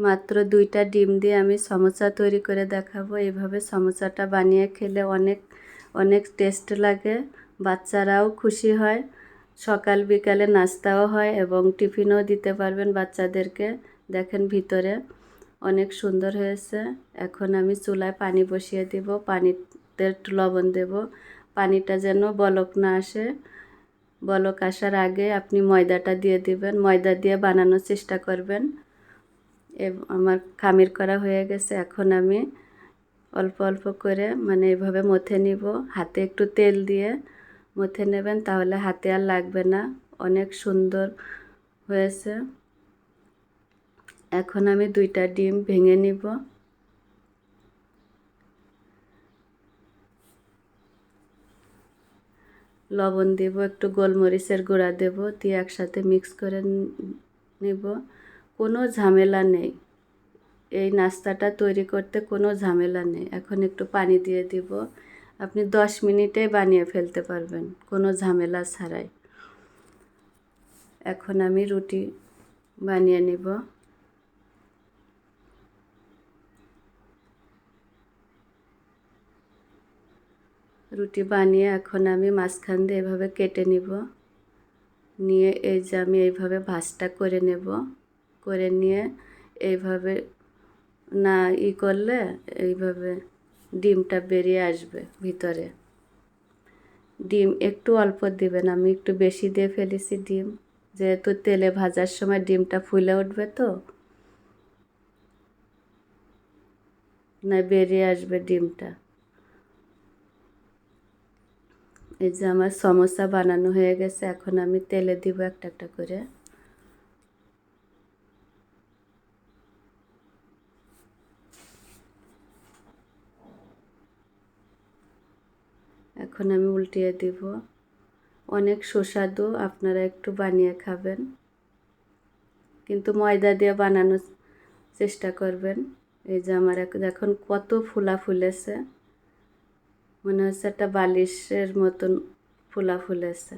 মাত্র 2টা ডিম দিয়ে আমি সমোসা তৈরি করে দেখাবো। এইভাবে সমোসাটা বানিয়ে খেলে অনেক অনেক টেস্ট লাগে, বাচ্চারাও খুশি হয়, সকাল বিকালে নাস্তাও হয় এবং টিফিনও দিতে পারবেন বাচ্চাদেরকে। দেখেন ভিতরে অনেক সুন্দর হয়েছে। এখন আমি চুলায় পানি বসিয়ে দিব, পানিতে একটু লবণ দেব, পানিটা যেন বলক না আসে। বলক আসার আগে আপনি ময়দাটা দিয়ে দিবেন, ময়দা দিয়ে বানানোর চেষ্টা করবেন। আমার খামির করা হয়ে গেছে। এখন আমি অল্প অল্প করে মানে এভাবে মথে নিব, হাতে একটু তেল দিয়ে মথে নেবেন, তাহলে হাতে আর লাগবে না। অনেক সুন্দর হয়েছে। এখন আমি 2টা ডিম ভেঙে নিব। লবণ দেব, একটু গোলমরিচের গুঁড়া দেব, দিয়ে একসাথে মিক্স করে নিব। কোনো ঝামেলা নেই, এই নাস্তাটা তৈরি করতে কোনো ঝামেলা নেই। এখন একটু পানি দিয়ে দিব, আপনি 10 মিনিটে বানিয়ে ফেলতে পারবেন কোনো ঝামেলা ছাড়াই। এখন আমি রুটি বানিয়ে নিব। রুটি বানিয়ে এখন আমি মাঝখান দিয়ে এভাবে কেটে নিব, নিয়ে এই যে আমি এইভাবে ভাঁজটা করে নেব, করে নিয়ে এইভাবে না করলে এইভাবে ডিমটা বেরিয়ে আসবে ভিতরে। ডিম একটু অল্প দিবেন, আমি একটু বেশি দিয়ে ফেলেছি ডিম, যেহেতু তেলে ভাজার সময় ডিমটা ফুলে উঠবে, তো না বেরিয়ে আসবে ডিমটা। এই যে আমার সমোসা বানানো হয়ে গেছে। এখন আমি তেলে দিব একটা একটা করে। এখন আমি উল্টিয়ে দিব। অনেক সুস্বাদু, আপনারা একটু বানিয়ে খাবেন, কিন্তু ময়দা দিয়ে বানানোর চেষ্টা করবেন। এই যে আমার এখন কত ফুলা ফুলেছে, মনে হচ্ছে একটা বালিশের মতন ফুলা ফুলেছে।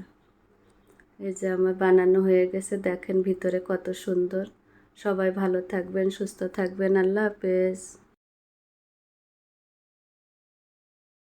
এই যে আমার বানানো হয়ে গেছে, দেখেন ভিতরে কত সুন্দর। সবাই ভালো থাকবেন, সুস্থ থাকবেন। আল্লাহ হাফেজ।